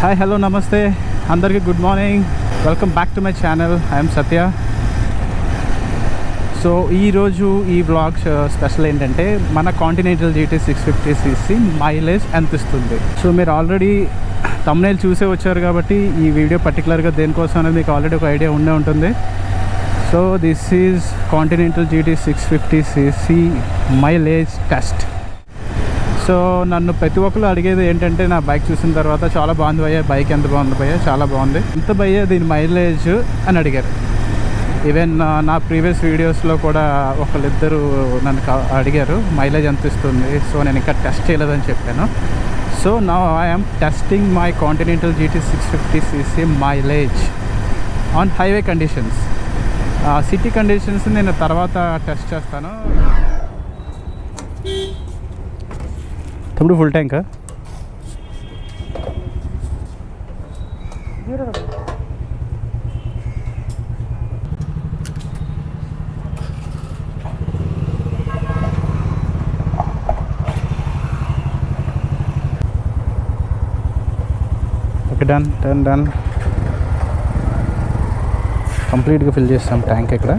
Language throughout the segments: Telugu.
హాయ్ హలో నమస్తే అందరికీ good morning. Welcome back to my channel. I'm Satya. So ఈరోజు ఈ వ్లాగ్ స్పెషల్ ఏంటంటే మన కాంటినెంటల్ GT650cc మైలేజ్ ఎంత ఇస్తుంది. సో మీరు ఆల్రెడీ థంబ్నెయిల్ చూసే వచ్చారు కాబట్టి ఈ వీడియో పర్టికులర్గా దేనికోసం అనేది మీకు ఆల్రెడీ ఒక ఐడియా ఉండే ఉంటుంది. So this is continental GT650cc mileage test. So నన్ను ప్రతి ఒక్కరు అడిగేది ఏంటంటే నా బైక్ చూసిన తర్వాత చాలా బాగుంది భయ్యా, బైక్ ఎంత బాగుంది భయ్యా, చాలా బాగుంది, ఎంత భయ్యా దీని మైలేజ్ అని అడిగారు. ఈవెన్ నా ప్రీవియస్ వీడియోస్లో కూడా ఒకళ్ళిద్దరు నన్ను అడిగారు మైలేజ్ ఎంత ఇస్తుంది. సో నేను ఇంకా టెస్ట్ చేయలేదని చెప్పాను. So now I'm testing my continental GT650cc mileage on highway conditions. City conditions నేను తర్వాత టెస్ట్ చేస్తాను. ఇప్పుడు full tank okay, done done done. కంప్లీట్గా ఫిల్ చేస్తాం ట్యాంక్ ఇక్కడ.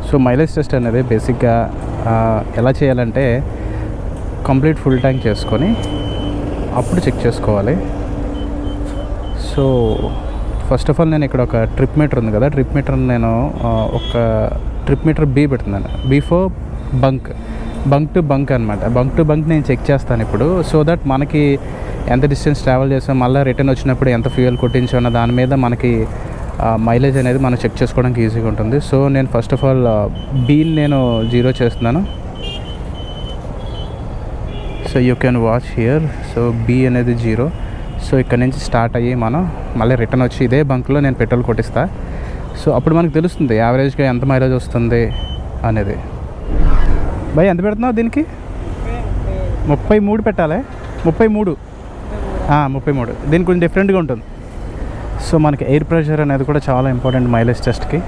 సో మైలేజ్ టెస్ట్ అనేది బేసిక్గా ఎలా చేయాలంటే కంప్లీట్ ఫుల్ ట్యాంక్ చేసుకొని అప్పుడు చెక్ చేసుకోవాలి. సో ఫస్ట్ ఆఫ్ ఆల్ నేను ఇక్కడ ఒక ట్రిప్ మీటర్ ఉంది కదా, ట్రిప్ మీటర్ నేను ఒక ట్రిప్ మీటర్ బీ పెడుతున్నాను. బిఫోర్ బంక్ టు బంక్ అనమాట. బంక్ టు బంక్ నేను చెక్ చేస్తాను ఇప్పుడు. సో దట్ మనకి ఎంత డిస్టెన్స్ ట్రావెల్ చేసాం, మళ్ళీ రిటర్న్ వచ్చినప్పుడు ఎంత ఫ్యూయల్ కొట్టించాం అన్న దాని మీద మనకి మైలేజ్ అనేది మనం చెక్ చేసుకోవడానికి ఈజీగా ఉంటుంది. సో నేను ఫస్ట్ ఆఫ్ ఆల్ బీని నేను 0 చేస్తున్నాను. So you can watch here. So B అనేది 0. సో ఇక్కడ నుంచి స్టార్ట్ అయ్యి మనం మళ్ళీ రిటర్న్ వచ్చి ఇదే బంక్లో నేను పెట్రోల్ కొట్టిస్తా. సో అప్పుడు మనకు తెలుస్తుంది యావరేజ్గా ఎంత మైలేజ్ వస్తుంది అనేది. భయ్ ఎంత పెడుతున్నావు దీనికి? 33 పెట్టాలి. 33 దీనికి కొంచెం డిఫరెంట్గా ఉంటుంది. సో మనకి ఎయిర్ ప్రెషర్ అనేది కూడా చాలా ఇంపార్టెంట్ మైలేజ్ టెస్ట్కి.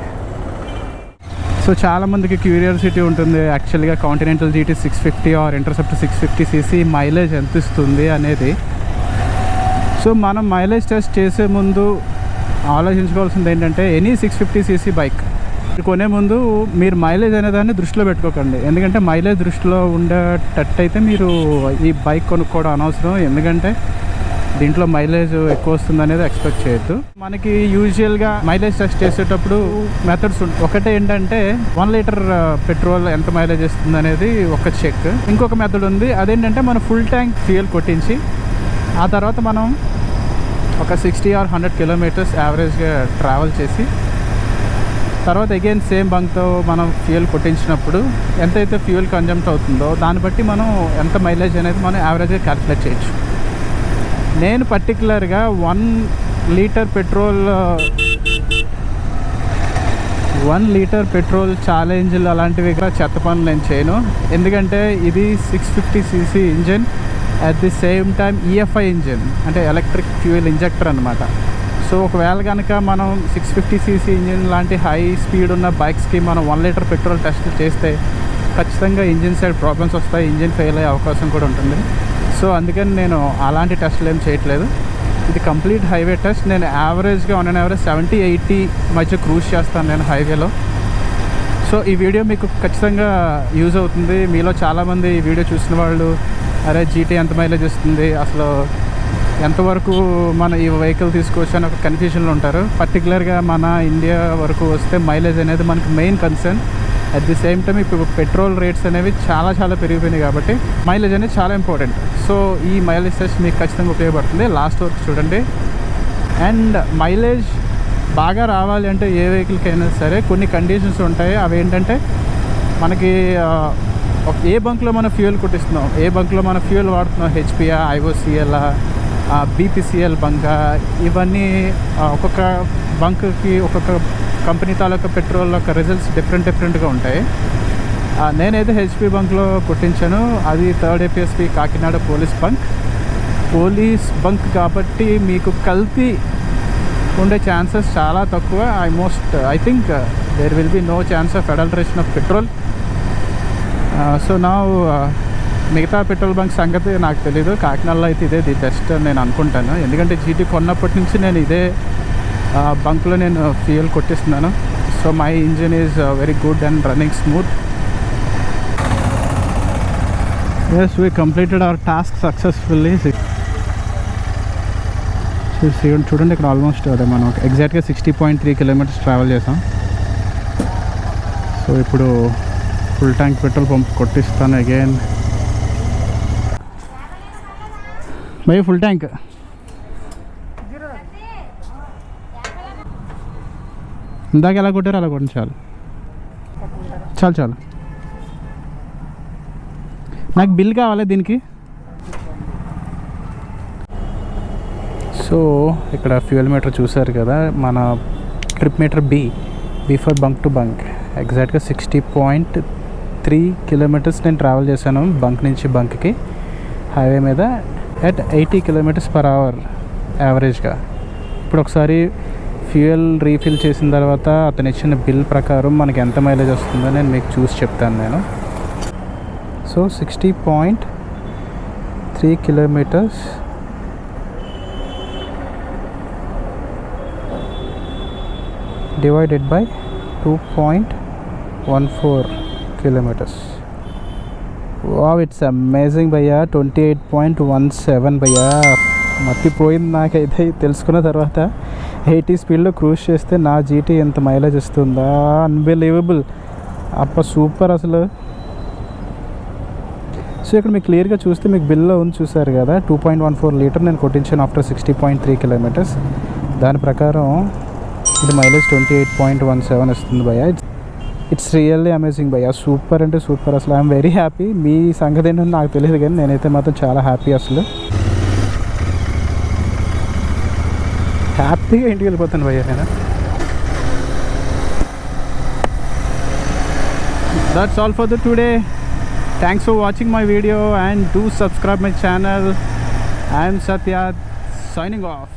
సో చాలామందికి క్యూరియాసిటీ ఉంటుంది యాక్చువల్గా continental GT650 are interceptor 650cc mileage ఎంత ఇస్తుంది అనేది. సో మనం మైలేజ్ టెస్ట్ చేసే ముందు ఆలోచించుకోవాల్సింది ఏంటంటే ఎనీ 650cc బైక్ కొనే ముందు మీరు మైలేజ్ అనేదాన్ని దృష్టిలో పెట్టుకోకండి. ఎందుకంటే మైలేజ్ దృష్టిలో ఉండేటట్టయితే మీరు ఈ బైక్ కొనుక్కోవడం అనవసరం. ఎందుకంటే దీంట్లో మైలేజ్ ఎక్కువ వస్తుంది అనేది ఎక్స్పెక్ట్ చేయొద్దు. మనకి యూజువల్గా మైలేజ్ టెస్ట్ చేసేటప్పుడు మెథడ్స్ ఉంటాయి. ఒకటి ఏంటంటే 1 లీటర్ పెట్రోల్ ఎంత మైలేజ్ ఇస్తుంది అనేది ఒక చెక్. ఇంకొక మెథడ్ ఉంది, అదేంటంటే మనం ఫుల్ ట్యాంక్ ఫ్యూయల్ కొట్టించి ఆ తర్వాత మనం ఒక 60 or 100 కిలోమీటర్స్ యావరేజ్గా ట్రావెల్ చేసి తర్వాత అగైన్ సేమ్ బంక్తో మనం ఫ్యూయల్ కొట్టించినప్పుడు ఎంతైతే ఫ్యూయల్ కన్జంప్ట్ అవుతుందో దాన్ని బట్టి మనం ఎంత మైలేజ్ అనేది మనం యావరేజ్గా క్యాలిక్యులేట్ చేయొచ్చు. నేను పర్టికులర్గా 1 లీటర్ పెట్రోల్ ఛాలెంజ్లు అలాంటివి కూడా చెత్త పనులు నేను చేయను. ఎందుకంటే ఇది 650cc engine, at the same time EFI engine అంటే ఎలక్ట్రిక్ ఫ్యూయల్ ఇంజెక్టర్ అనమాట. సో ఒకవేళ కనుక మనం 650cc ఇంజిన్ లాంటి హై స్పీడ్ ఉన్న బైక్స్కి మనం 1 లీటర్ పెట్రోల్ టెస్ట్ చేస్తే ఖచ్చితంగా ఇంజిన్ సైడ్ ప్రాబ్లమ్స్ వస్తాయి, ఇంజిన్ ఫెయిల్ అయ్యే అవకాశం కూడా ఉంటుంది. సో అందుకని నేను అలాంటి టెస్ట్లు ఏం చేయట్లేదు. ఇది కంప్లీట్ హైవే టెస్ట్. నేను యావరేజ్గా ఆన్ అండ్ యావరేజ్ 70-80 మధ్య క్రూజ్ చేస్తాను నేను హైవేలో. సో ఈ వీడియో మీకు ఖచ్చితంగా యూజ్ అవుతుంది. మీలో చాలామంది ఈ వీడియో చూసిన వాళ్ళు అరే GT ఎంత మైలేజ్ ఇస్తుంది, అసలు ఎంతవరకు మన ఈ వెహికల్ తీసుకోవచ్చు అని ఒక కన్ఫ్యూజన్లో ఉంటారు. పర్టికులర్గా మన ఇండియా వరకు వస్తే మైలేజ్ అనేది మనకు main concern. At the same time ఇప్పుడు పెట్రోల్ రేట్స్ అనేవి చాలా పెరిగిపోయినాయి కాబట్టి మైలేజ్ అనేది చాలా ఇంపార్టెంట్. సో ఈ మైలేజ్ టెస్ట్ మీకు ఖచ్చితంగా ఉపయోగపడుతుంది. లాస్ట్ వరకు చూడండి. అండ్ మైలేజ్ బాగా రావాలి అంటే ఏ వెహికల్కైనా సరే కొన్ని కండిషన్స్ ఉంటాయి. అవి ఏంటంటే మనకి ఏ బంక్లో మనం ఫ్యూయల్ కొట్టిస్తున్నాం, ఏ బంక్లో మనం ఫ్యూయల్ వాడుతున్నాం, HPA, IOCL, BPCL బంక్, ఇవన్నీ ఒక్కొక్క బంక్కి ఒక్కొక్క కంపెనీ తాలూకా పెట్రోల్ యొక్క రిజల్ట్స్ డిఫరెంట్గా ఉంటాయి. నేనైతే HP బంక్లో కొట్టించాను. అది 3rd APSP Kakinada police bunk కాబట్టి మీకు కల్తీ ఉండే ఛాన్సెస్ చాలా తక్కువ. I think there will be no chance of adulteration of petrol. So now మిగతా పెట్రోల్ బంక్ సంగతి నాకు తెలీదు. కాకినాడలో అయితే ఇదే ది బెస్ట్ అని నేను అనుకుంటాను. ఎందుకంటే జీటీ కొన్నప్పటి నుంచి నేను ఇదే బంక్లో నేను ఫ్యూయల్ కొట్టిస్తున్నాను. So my engine is very good and running smooth. Yes, we completed our task successfully. చూడండి ఇక్కడ ఆల్మోస్ట్ అదే మనం ఎగ్జాక్ట్గా 60.3 కిలోమీటర్స్ ట్రావెల్ చేసాం. సో ఇప్పుడు ఫుల్ ట్యాంక్ పెట్రోల్ పంప్ కొట్టిస్తాను అగైన్. భయ్య ఫుల్ ట్యాంక్. ఇందాక ఎలా కొట్టారు అలా కొట్టండి. చాలు చాలు చాలు. నాకు బిల్ కావాలి దీనికి. సో ఇక్కడ ఫ్యూయల్ మీటర్ చూసారు కదా, మన trip meter B for bunk to bunk. ఎగ్జాక్ట్గా 60.3 కిలోమీటర్స్ నేను ట్రావెల్ చేశాను బంక్ నుంచి బంక్కి హైవే మీద అట్ 80 కిలోమీటర్స్ పర్ అవర్ యావరేజ్గా. ఇప్పుడు ఒకసారి ఫ్యూయల్ రీఫిల్ చేసిన తర్వాత అతను ఇచ్చిన బిల్ ప్రకారం మనకి ఎంత మైలేజ్ వస్తుందో నేను మీకు చూసి చెప్తాను నేను. So 60.3 kilometres divided by 2.14 kilometers. Wow, it's amazing భయ్యా. 28.17 భయ్యా. మర్చిపోయింది నాకైతే తెలుసుకున్న తర్వాత. 80 స్పీడ్లో క్రూజ్ చేస్తే నా జీటీ ఎంత మైలేజ్ ఇస్తుందా, అన్బిలీవబుల్. అప్ప సూపర్ అసలు. సో ఇక్కడ మీకు క్లియర్గా చూస్తే మీకు బిల్లో ఉంది చూసారు కదా, 2.14 లీటర్ నేను కొట్టించాను ఆఫ్టర్ 60.3 కిలోమీటర్స్. దాని ప్రకారం ఇది మైలేజ్ 28.17 ఇస్తుంది భయ్యా. ఇట్స్ రియల్లీ అమేజింగ్ భయ్యా. సూపర్ అంటే సూపర్ అసలు. I'm very happy. మీ సంగతి ఏంటంటే నాకు తెలియదు కానీ నేనైతే మాత్రం చాలా హ్యాపీ అసలు. హ్యాపీగా ఇంటికి వెళ్ళిపోతాను భయ్యా నేను. That's all for the today. Thanks for watching my video and do subscribe my channel. I'm Satya, signing off.